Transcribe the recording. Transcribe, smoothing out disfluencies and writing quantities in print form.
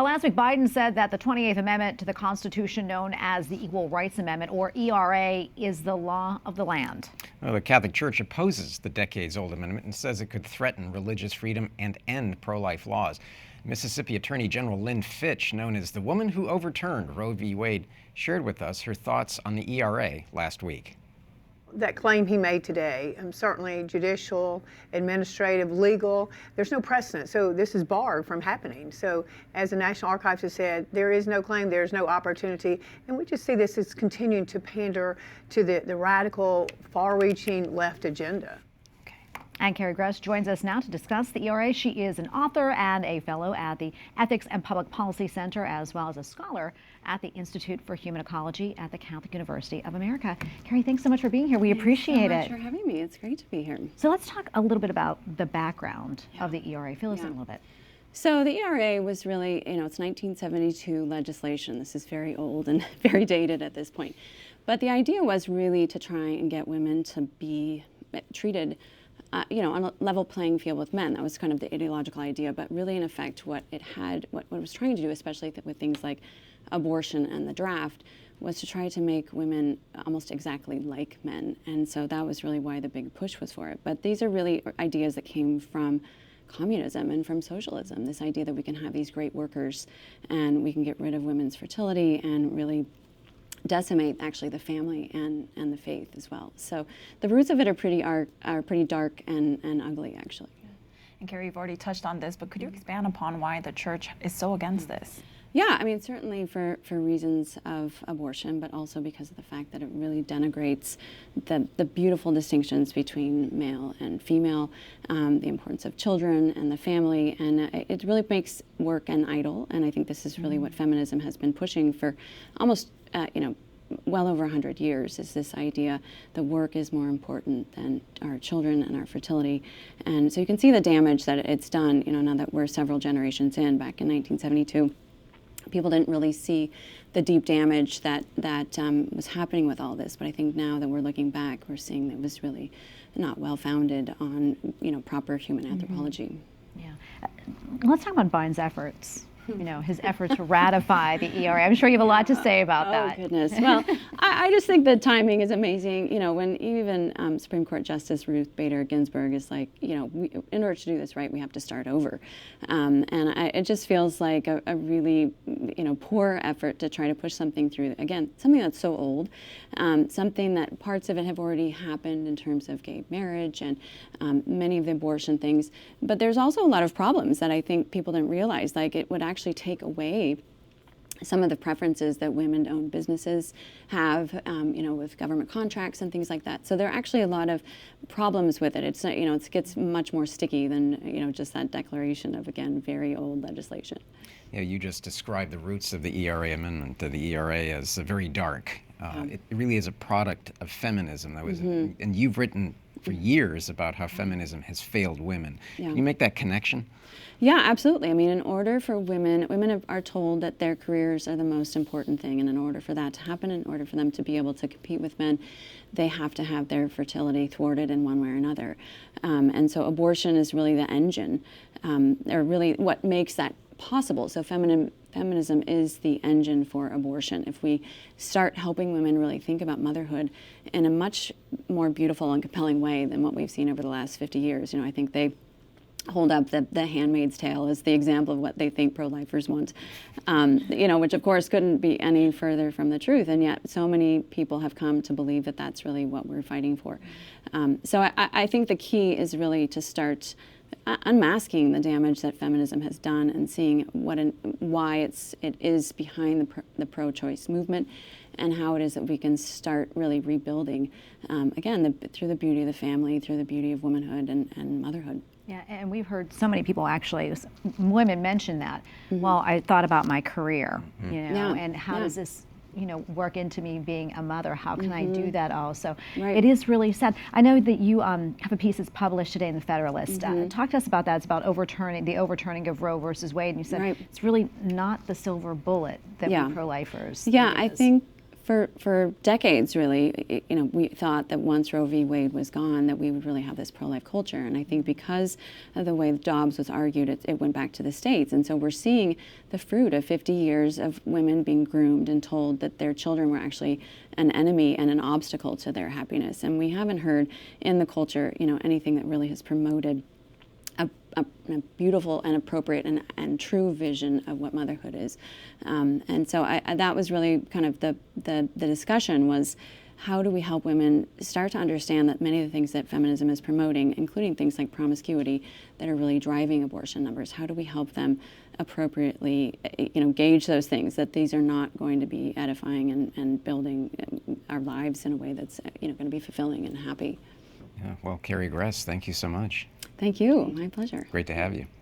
Well, last week, Biden said that the 28th Amendment to the Constitution, known as the Equal Rights Amendment, or ERA, is the law of the land. Well, the Catholic Church opposes the decades-old amendment and says it could threaten religious freedom and end pro-life laws. Mississippi Attorney General Lynn Fitch, known as the woman who overturned Roe v. Wade, shared with us her thoughts on the ERA last week. That claim he made today, certainly judicial, administrative, legal, there's no precedent. So this is barred from happening. So as the National Archives has said, there is no claim, there's no opportunity. And we just see this as continuing to pander to the radical, far-reaching left agenda. And Carrie Gress joins us now to discuss the ERA. She is an author and a fellow at the Ethics and Public Policy Center, as well as a scholar at the Institute for Human Ecology at the Catholic University of America. Carrie, thanks so much for being here. We appreciate it. Thanks so much for having me. It's great to be here. So let's talk a little bit about the background of the ERA. Fill us in a little bit. So the ERA was really, it's 1972 legislation. This is very old and very dated at this point. But the idea was really to try and get women to be treated on a level playing field with men. That was kind of the ideological idea, but really in effect what it was trying to do, especially with things like abortion and the draft, was to try to make women almost exactly like men. And so that was really why the big push was for it. But these are really ideas that came from communism and from socialism, this idea that we can have these great workers and we can get rid of women's fertility and really decimate actually the family and the faith as well. So the roots of it are pretty dark and ugly actually. And Carrie, you've already touched on this, but could you expand upon why the church is so against this? Yeah, I mean, certainly for reasons of abortion, but also because of the fact that it really denigrates the beautiful distinctions between male and female, the importance of children and the family, and it really makes work an idol. And I think this is really what feminism has been pushing for almost, well over 100 years, is this idea that work is more important than our children and our fertility. And so you can see the damage that it's done, now that we're several generations in. Back in 1972, people didn't really see the deep damage that was happening with all this. But I think now that we're looking back, we're seeing that it was really not well founded on, proper human anthropology. Yeah. Let's talk about Biden's efforts. His effort to ratify the ERA. I'm sure you have a lot to say about that. Oh, goodness. Well, I just think the timing is amazing. When even Supreme Court Justice Ruth Bader Ginsburg is like, in order to do this right, we have to start over. It just feels like a really, poor effort to try to push something through, again, something that's so old, something that parts of it have already happened in terms of gay marriage and many of the abortion things. But there's also a lot of problems that I think people didn't realize, like it would actually take away some of the preferences that women-owned businesses have, with government contracts and things like that. So there are actually a lot of problems with it. It's not, it gets much more sticky than, just that declaration of, again, very old legislation. You just described the roots of the ERA amendment, the ERA, as very dark. It really is a product of feminism. That was, and you've written for years about how feminism has failed women. Can you make that connection? Yeah, absolutely. I mean, in order for women are told that their careers are the most important thing, and in order for that to happen, in order for them to be able to compete with men, they have to have their fertility thwarted in one way or another. And so abortion is really the engine, or really what makes that possible. So feminism is the engine for abortion. If we start helping women really think about motherhood in a much more beautiful and compelling way than what we've seen over the last 50 years, I think they hold up the Handmaid's Tale as the example of what they think pro-lifers want, which of course couldn't be any further from the truth. And yet so many people have come to believe that that's really what we're fighting for. So I think the key is really to start unmasking the damage that feminism has done and seeing why it is behind the pro-choice movement and how it is that we can start really rebuilding, again, through the beauty of the family, through the beauty of womanhood and motherhood. Yeah, and we've heard so many people actually, women mention that. Well, I thought about my career, and how does this, work into me being a mother? How can I do that also? Right. It is really sad. I know that you have a piece that's published today in the Federalist. Talk to us about that. It's about the overturning of Roe versus Wade. And you said it's really not the silver bullet that we pro-lifers. Yeah, I think for decades, really, we thought that once Roe v. Wade was gone, that we would really have this pro-life culture. And I think because of the way Dobbs was argued, it went back to the states. And so we're seeing the fruit of 50 years of women being groomed and told that their children were actually an enemy and an obstacle to their happiness. And we haven't heard in the culture, anything that really has promoted a beautiful and appropriate and true vision of what motherhood is. And so that was really kind of the discussion was, how do we help women start to understand that many of the things that feminism is promoting, including things like promiscuity that are really driving abortion numbers, how do we help them appropriately gauge those things, that these are not going to be edifying and building our lives in a way that's going to be fulfilling and happy. Yeah, well, Carrie Gress, thank you so much. Thank you. My pleasure. Great to have you.